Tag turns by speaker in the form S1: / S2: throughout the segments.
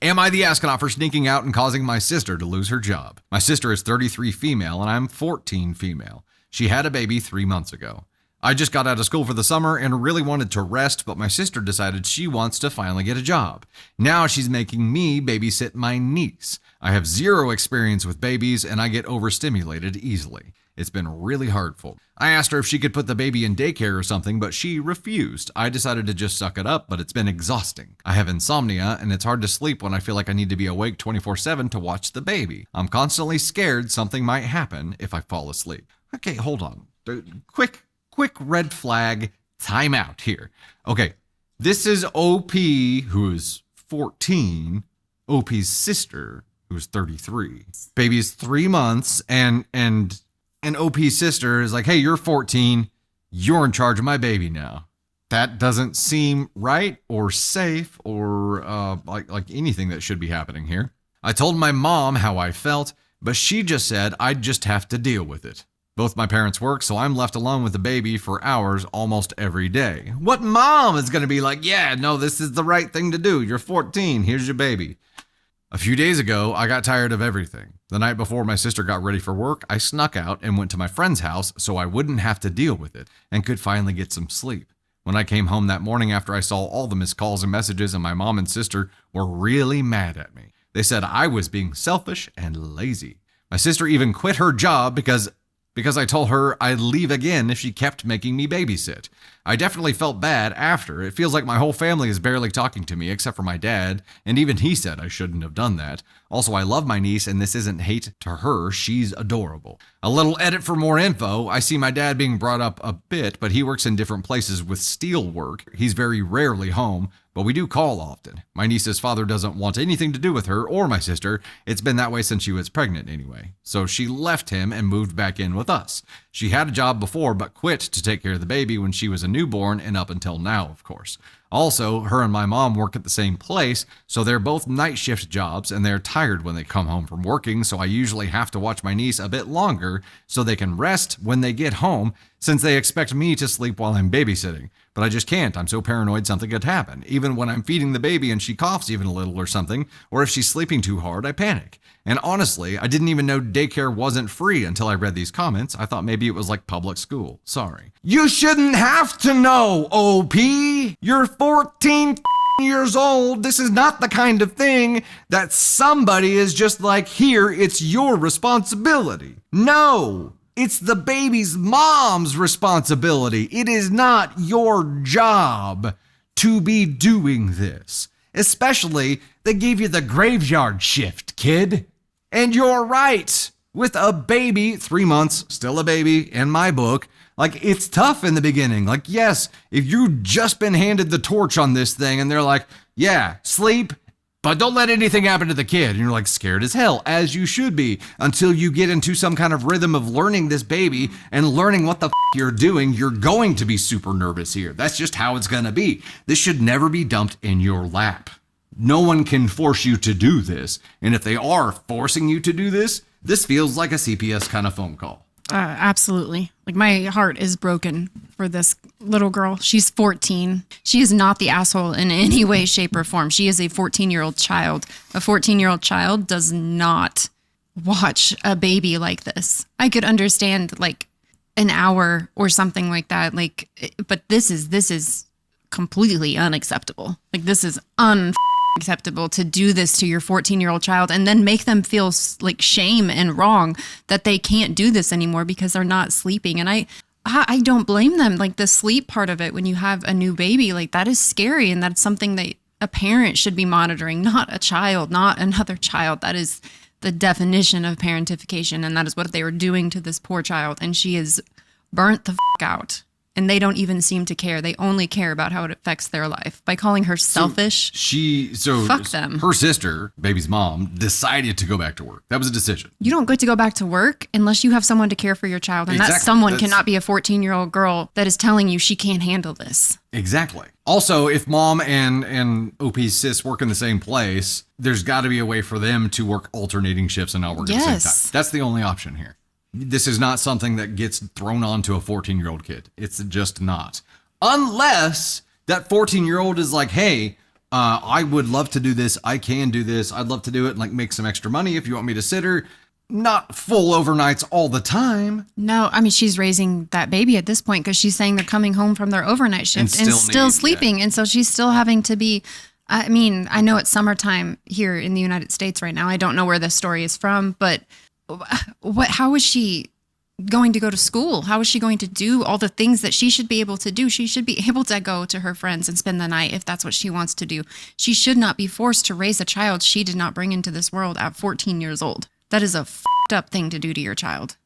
S1: Am I the astronaut for sneaking out and causing my sister to lose her job? My sister is 33 female and I'm 14 female. She had a baby 3 months ago. I just got out of school for the summer and really wanted to rest, but my sister decided she wants to finally get a job. Now she's making me babysit my niece. I have zero experience with babies and I get overstimulated easily. It's been really hurtful. I asked her if she could put the baby in daycare or something, but she refused. I decided to just suck it up, but it's been exhausting. I have insomnia, and it's hard to sleep when I feel like I need to be awake 24/7 to watch the baby. I'm constantly scared something might happen if I fall asleep. Okay, hold on. Quick red flag, time out here. Okay, this is OP, who is 14, OP's sister, who's 33. Baby's 3 months, and OP's sister is like, hey, you're 14, you're in charge of my baby now. That doesn't seem right or safe or like anything that should be happening here. I told my mom how I felt, but she just said I'd just have to deal with it. Both my parents work, so I'm left alone with the baby for hours almost every day. What mom is going to be like, yeah, no, this is the right thing to do. You're 14, here's your baby. A few days ago, I got tired of everything. The night before my sister got ready for work, I snuck out and went to my friend's house so I wouldn't have to deal with it and could finally get some sleep. When I came home that morning after I saw all the missed calls and messages, and my mom and sister were really mad at me. They said I was being selfish and lazy. My sister even quit her job because I told her I'd leave again if she kept making me babysit. I definitely felt bad after. It feels like my whole family is barely talking to me except for my dad, and even he said I shouldn't have done that. Also, I love my niece, and this isn't hate to her. She's adorable. A little edit for more info. I see my dad being brought up a bit, but he works in different places with steel work. He's very rarely home, but we do call often. My niece's father doesn't want anything to do with her or my sister. It's been that way since she was pregnant anyway. So she left him and moved back in with us. She had a job before, but quit to take care of the baby when she was a newborn and up until now, of course. Also, her and my mom work at the same place, so they're both night shift jobs and they're tired when they come home from working, so I usually have to watch my niece a bit longer so they can rest when they get home, since they expect me to sleep while I'm babysitting. But I just can't. I'm so paranoid something could happen. Even when I'm feeding the baby and she coughs even a little or something, or if she's sleeping too hard, I panic. And honestly, I didn't even know daycare wasn't free until I read these comments. I thought maybe it was like public school. Sorry. You shouldn't have to know, OP. You're 14 years old. This is not the kind of thing that somebody is just like, here, it's your responsibility. No. It's the baby's mom's responsibility. It is not your job to be doing this. Especially, they gave you the graveyard shift, kid. And you're right. With a baby, 3 months, still a baby in my book, like, it's tough in the beginning. Like, yes, if you've just been handed the torch on this thing and they're like, yeah, sleep, but don't let anything happen to the kid. And you're like scared as hell, as you should be, until you get into some kind of rhythm of learning this baby and learning what the you're doing. You're going to be super nervous here. That's just how it's going to be. This should never be dumped in your lap. No one can force you to do this. And if they are forcing you to do this, this feels like a CPS kind of phone call.
S2: Absolutely. Like, my heart is broken for this little girl. She's 14. She is not the asshole in any way, shape, or form. She is a 14-year-old child. A 14-year-old child does not watch a baby like this. I could understand like an hour or something like that. Like, but this is completely unacceptable. Like, this is unacceptable to do this to your 14-year-old child and then make them feel like shame and wrong that they can't do this anymore because they're not sleeping. And I don't blame them. Like, the sleep part of it when you have a new baby, like, that is scary. And that's something that a parent should be monitoring, not a child, not another child. That is the definition of parentification. And that is what they were doing to this poor child. And she is burnt the out. And they don't even seem to care. They only care about how it affects their life. By calling her selfish, fuck them.
S1: Her sister, baby's mom, decided to go back to work. That was a decision.
S2: You don't get to go back to work unless you have someone to care for your child. And exactly. That someone cannot be a 14-year-old girl that is telling you she can't handle this.
S1: Exactly. Also, if mom and OP's sis work in the same place, there's got to be a way for them to work alternating shifts and not work at the same time. That's the only option here. This is not something that gets thrown onto a 14-year-old kid. It's just not. Unless that 14-year-old is like, hey, I would love to do this. I can do this. I'd love to do it and like make some extra money if you want me to sit her. Not full overnights all the time.
S2: No, I mean, she's raising that baby at this point because she's saying they're coming home from their overnight shift and still sleeping. And so she's still having to be, I mean, I know it's summertime here in the United States right now. I don't know where this story is from, but how is she going to go to school? How is she going to do all the things that she should be able to do? She should be able to go to her friends and spend the night if that's what she wants to do. She should not be forced to raise a child she did not bring into this world at 14 years old. That is a f***ed up thing to do to your child.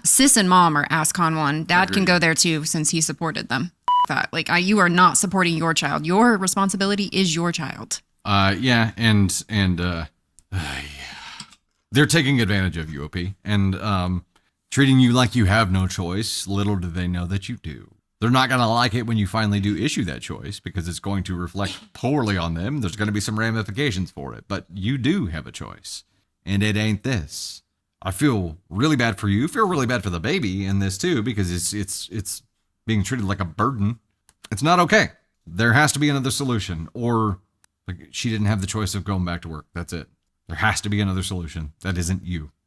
S2: Sis and mom are ass con one. Dad can go there too since he supported them. That. Like, you are not supporting your child. Your responsibility is your child.
S1: Yeah, and they're taking advantage of you, OP, and treating you like you have no choice. Little do they know that you do. They're not going to like it when you finally do issue that choice because it's going to reflect poorly on them. There's going to be some ramifications for it, but you do have a choice. And it ain't this. I feel really bad for you. Feel really bad for the baby in this too, because it's being treated like a burden. It's not okay. There has to be another solution, or like she didn't have the choice of going back to work. That's it. There has to be another solution. That isn't you.